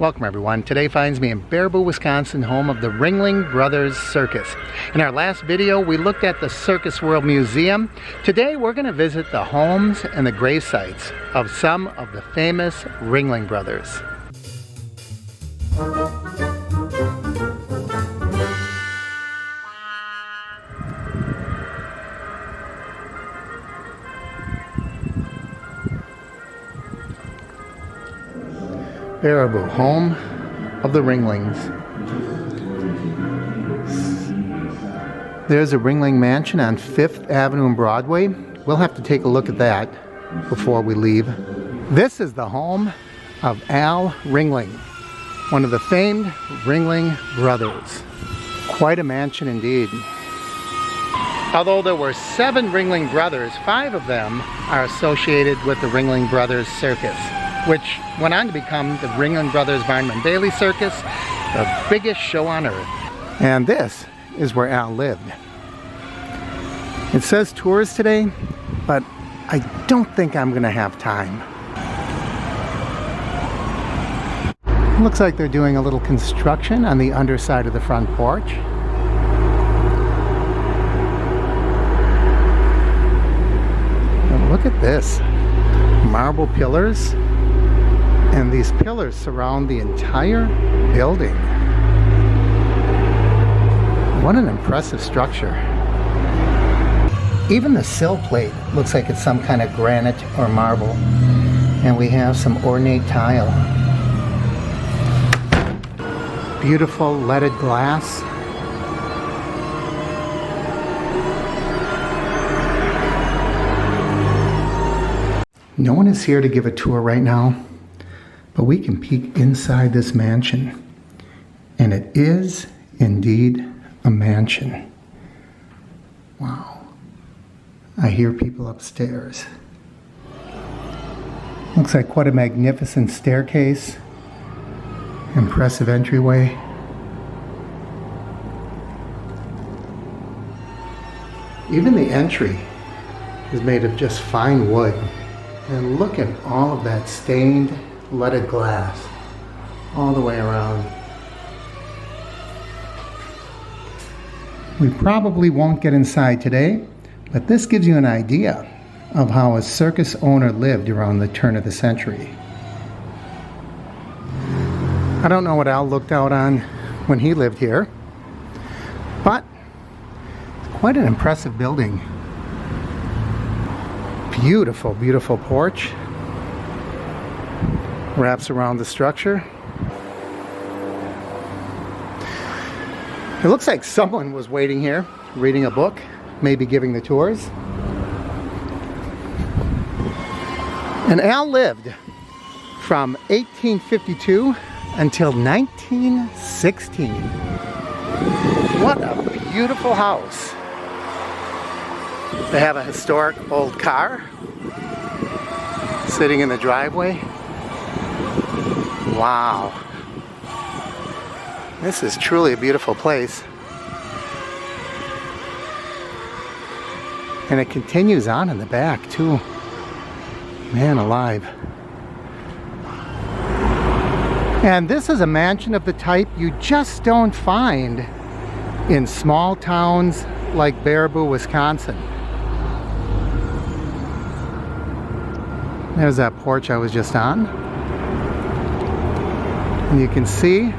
Welcome everyone. Today finds me in Baraboo, Wisconsin, home of the Ringling Brothers Circus. In our last video, we looked at the Circus World Museum. Today we're going to visit the homes and the grave sites of some of the famous Ringling Brothers. Baraboo, home of the Ringlings. There's a Ringling mansion on 5th Avenue and Broadway. We'll have to take a look at that before we leave. This is the home of Al Ringling, one of the famed Ringling Brothers. Quite a mansion indeed. Although there were 7 Ringling Brothers, 5 of them are associated with the Ringling Brothers Circus, which went on to become the Ringling Brothers Barnum and Bailey Circus, the biggest show on earth. And this is where Al lived. It says tours today, but I don't think I'm gonna have time. Looks like they're doing a little construction on the underside of the front porch. And look at this, marble pillars. And these pillars surround the entire building. What an impressive structure. Even the sill plate looks like it's some kind of granite or marble. And we have some ornate tile. Beautiful leaded glass. No one is here to give a tour right now, but we can peek inside this mansion, and it is indeed a mansion. Wow. I hear people upstairs. Looks like quite a magnificent staircase. Impressive entryway. Even the entry is made of just fine wood. And look at all of that stained leaded glass all the way around. We probably won't get inside today, but this gives you an idea of how a circus owner lived around the turn of the century. I don't know what Al looked out on when he lived here, but it's quite an impressive building. Beautiful, beautiful porch. Wraps around the structure. It looks like someone was waiting here, reading a book, maybe giving the tours. And Al lived from 1852 until 1916. What a beautiful house. They have a historic old car sitting in the driveway. Wow. This is truly a beautiful place. And it continues on in the back too. Man alive. And this is a mansion of the type you just don't find in small towns like Baraboo, Wisconsin. There's that porch I was just on. And you can see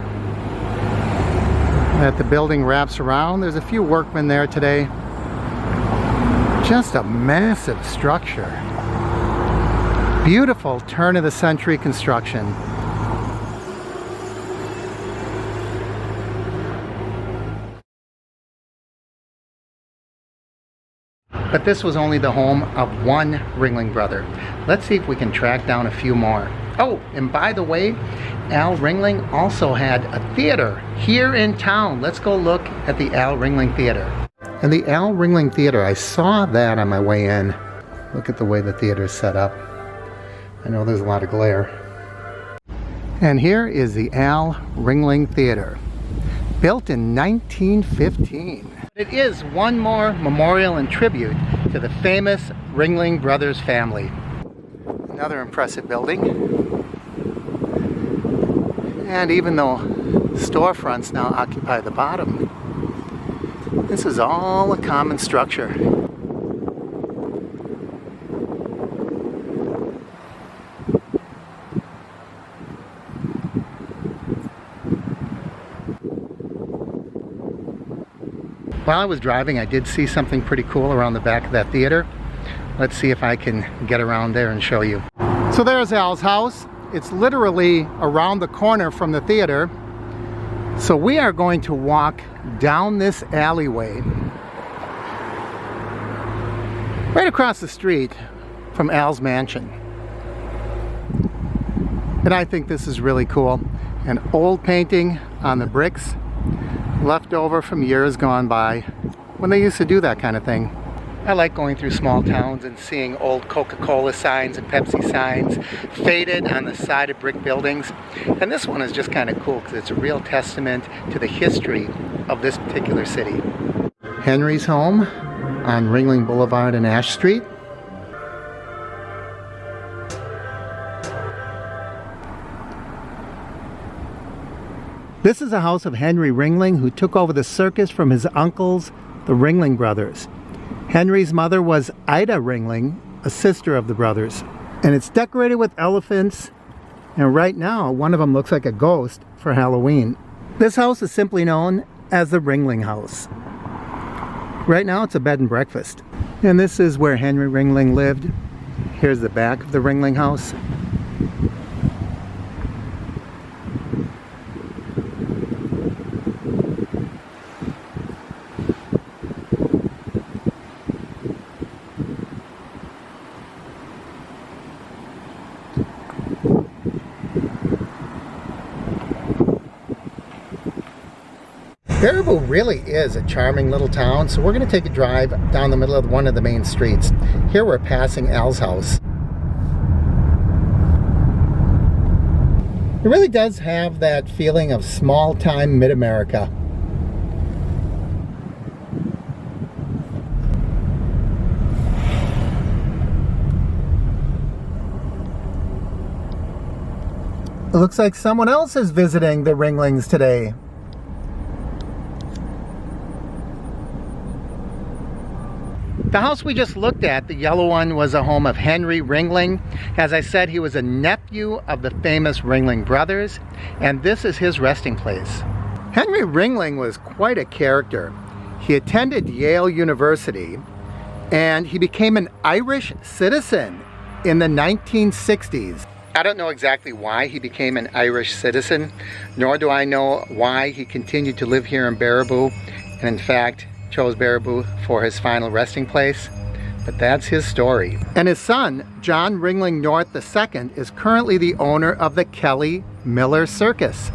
that the building wraps around. There's a few workmen there today. Just a massive structure. Beautiful turn of the century construction. But this was only the home of one Ringling brother. Let's see if we can track down a few more. Oh, and by the way, Al Ringling also had a theater here in town. Let's go look at the Al Ringling Theater. And the Al Ringling Theater, I saw that on my way in. Look at the way the theater is set up. I know there's a lot of glare. And here is the Al Ringling Theater, built in 1915. It is one more memorial and tribute to the famous Ringling Brothers family. Another impressive building. And even though storefronts now occupy the bottom, this is all a common structure. While I was driving, I did see something pretty cool around the back of that theater. Let's see if I can get around there and show you. So there's Als House. It's literally around the corner from the theater. So we are going to walk down this alleyway right across the street from Al's mansion. And I think this is really cool. An old painting on the bricks, left over from years gone by when they used to do that kind of thing. I like going through small towns and seeing old Coca-Cola signs and Pepsi signs faded on the side of brick buildings. And this one is just kind of cool because it's a real testament to the history of this particular city. Henry's home on Ringling Boulevard and Ash Street. This is a house of Henry Ringling, who took over the circus from his uncles, the Ringling Brothers. Henry's mother was Ida Ringling, a sister of the brothers. And it's decorated with elephants, and right now one of them looks like a ghost for Halloween. This house is simply known as the Ringling House. Right now it's a bed and breakfast. And this is where Henry Ringling lived. Here's the back of the Ringling House. Baraboo really is a charming little town, so we're going to take a drive down the middle of one of the main streets. Here we're passing Als House. It really does have that feeling of small-time mid-America. It looks like someone else is visiting the Ringlings today. The house we just looked at, the yellow one, was a home of Henry Ringling. As I said, he was a nephew of the famous Ringling Brothers, and this is his resting place. Henry Ringling was quite a character. He attended Yale University, and he became an Irish citizen in the 1960s. I don't know exactly why he became an Irish citizen, nor do I know why he continued to live here in Baraboo, and in fact, chose Baraboo for his final resting place, but that's his story. And his son, John Ringling North II, is currently the owner of the Kelly Miller Circus,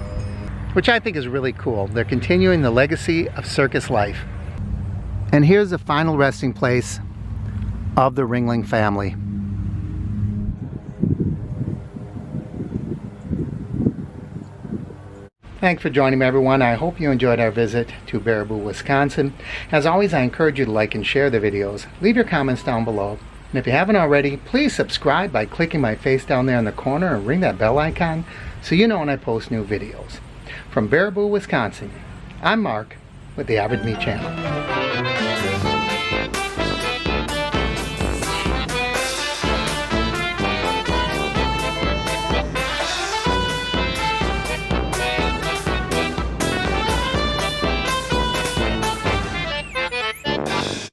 which I think is really cool. They're continuing the legacy of circus life. And here's the final resting place of the Ringling family. Thanks for joining me, everyone. I hope you enjoyed our visit to Baraboo, Wisconsin. As always, I encourage you to like and share the videos. Leave your comments down below. And if you haven't already, please subscribe by clicking my face down there in the corner and ring that bell icon so you know when I post new videos. From Baraboo, Wisconsin, I'm Mark with the Avid Me channel.